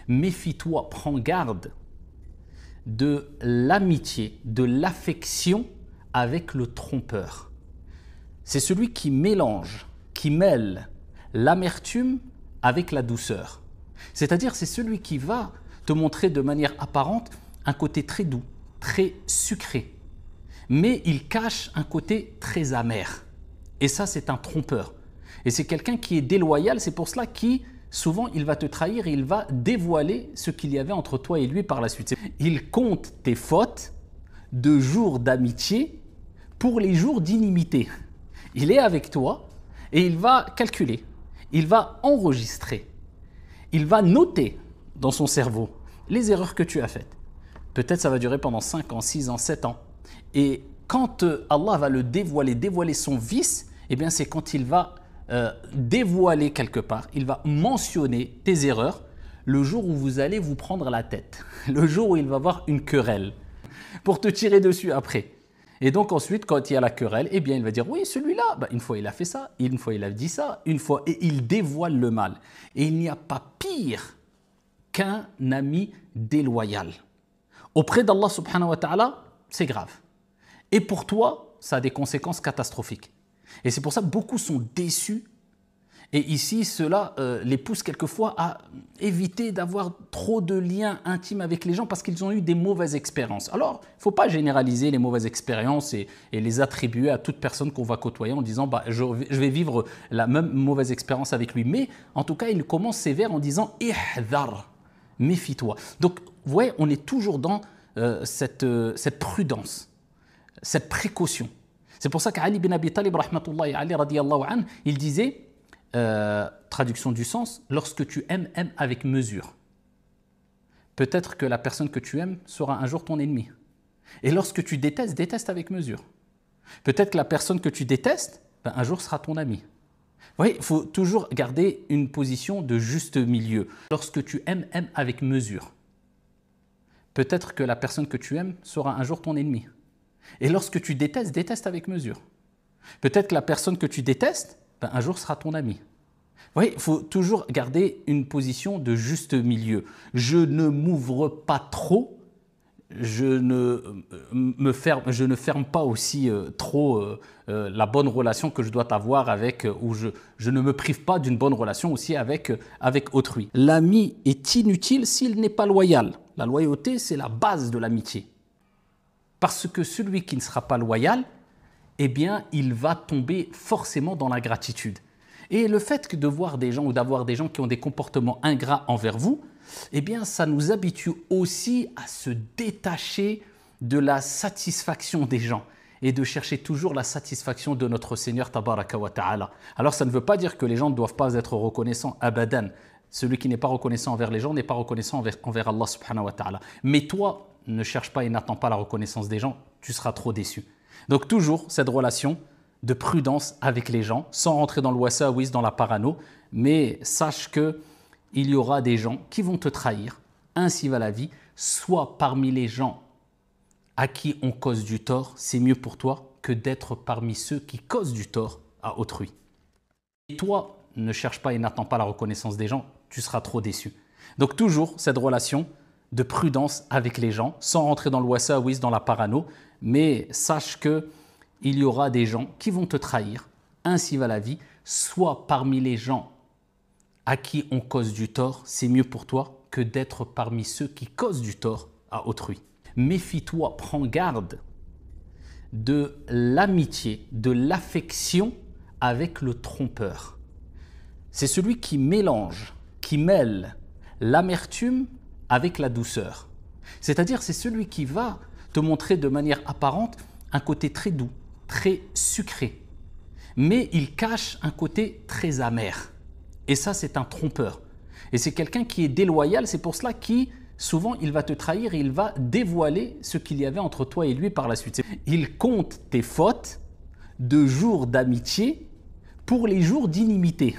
Méfie-toi, prends garde de l'amitié, de l'affection avec le trompeur. C'est celui qui mélange, qui mêle l'amertume avec la douceur. C'est-à-dire, c'est celui qui va te montrer de manière apparente un côté très doux, très sucré, mais il cache un côté très amer. Et ça, c'est un trompeur. Et c'est quelqu'un qui est déloyal, c'est pour cela qu'il souvent, il va te trahir et il va dévoiler ce qu'il y avait entre toi et lui par la suite. Il compte tes fautes de jours d'amitié pour les jours d'inimité. Il est avec toi et il va calculer, il va enregistrer, il va noter dans son cerveau les erreurs que tu as faites. Peut-être ça va durer pendant 5 ans, 6 ans, 7 ans. Et quand Allah va le dévoiler son vice, eh bien c'est quand il va dévoiler quelque part, il va mentionner tes erreurs le jour où vous allez vous prendre la tête, le jour où il va y avoir une querelle, pour te tirer dessus après. Et donc ensuite, quand il y a la querelle, eh bien il va dire, oui, celui-là, une fois il a fait ça, une fois il a dit ça, une fois, et il dévoile le mal. Et il n'y a pas pire qu'un ami déloyal. Auprès d'Allah subhanahu wa ta'ala, c'est grave. Et pour toi, ça a des conséquences catastrophiques. Et c'est pour ça que beaucoup sont déçus. Et ici, cela les pousse quelquefois à éviter d'avoir trop de liens intimes avec les gens parce qu'ils ont eu des mauvaises expériences. Alors, il ne faut pas généraliser les mauvaises expériences et les attribuer à toute personne qu'on va côtoyer en disant je vais vivre la même mauvaise expérience avec lui. Mais en tout cas, il commence sévère en disant « Ihdar », méfie-toi. Donc, vous voyez, on est toujours dans cette prudence, cette précaution. C'est pour ça qu'Ali bin Abi Talib, rahmatullahi alayhi, radiyallahu anhu, il disait, traduction du sens, lorsque tu aimes, aime avec mesure. Peut-être que la personne que tu aimes sera un jour ton ennemi. Et lorsque tu détestes, déteste avec mesure. Peut-être que la personne que tu détestes, un jour sera ton ami. Vous voyez, il faut toujours garder une position de juste milieu. Lorsque tu aimes, aime avec mesure. Peut-être que la personne que tu aimes sera un jour ton ennemi. Et lorsque tu détestes, déteste avec mesure. Peut-être que la personne que tu détestes, un jour sera ton ami. Vous voyez, il faut toujours garder une position de juste milieu. Je ne m'ouvre pas trop, je ne ferme pas aussi trop la bonne relation que je dois avoir avec, ou je ne me prive pas d'une bonne relation aussi avec autrui. L'ami est inutile s'il n'est pas loyal. La loyauté, c'est la base de l'amitié. Parce que celui qui ne sera pas loyal, eh bien, il va tomber forcément dans l'ingratitude. Et le fait de voir des gens ou d'avoir des gens qui ont des comportements ingrats envers vous, eh bien, ça nous habitue aussi à se détacher de la satisfaction des gens et de chercher toujours la satisfaction de notre Seigneur Tabaraka wa Ta'ala. Alors, ça ne veut pas dire que les gens ne doivent pas être reconnaissants, abadan. Celui qui n'est pas reconnaissant envers les gens n'est pas reconnaissant envers Allah subhanahu wa ta'ala. Mais toi, ne cherche pas et n'attends pas la reconnaissance des gens, tu seras trop déçu. Donc toujours cette relation de prudence avec les gens, sans rentrer dans le wasawis, dans la parano, mais sache qu'il y aura des gens qui vont te trahir, ainsi va la vie, soit parmi les gens à qui on cause du tort, c'est mieux pour toi que d'être parmi ceux qui causent du tort à autrui. Et toi, ne cherche pas et n'attends pas la reconnaissance des gens, tu seras trop déçu. Donc toujours cette relation de prudence avec les gens, sans rentrer dans le wasawis, dans la parano, mais sache qu'il y aura des gens qui vont te trahir, ainsi va la vie, soit parmi les gens à qui on cause du tort, c'est mieux pour toi que d'être parmi ceux qui causent du tort à autrui. Méfie-toi, prends garde de l'amitié, de l'affection avec le trompeur. C'est celui qui mélange, qui mêle l'amertume avec la douceur. C'est-à-dire, c'est celui qui va te montrer de manière apparente un côté très doux, très sucré, mais il cache un côté très amer. Et ça, c'est un trompeur. Et c'est quelqu'un qui est déloyal, c'est pour cela qu'il souvent il va te trahir et il va dévoiler ce qu'il y avait entre toi et lui par la suite. Il compte tes fautes de jours d'amitié pour les jours d'inimité.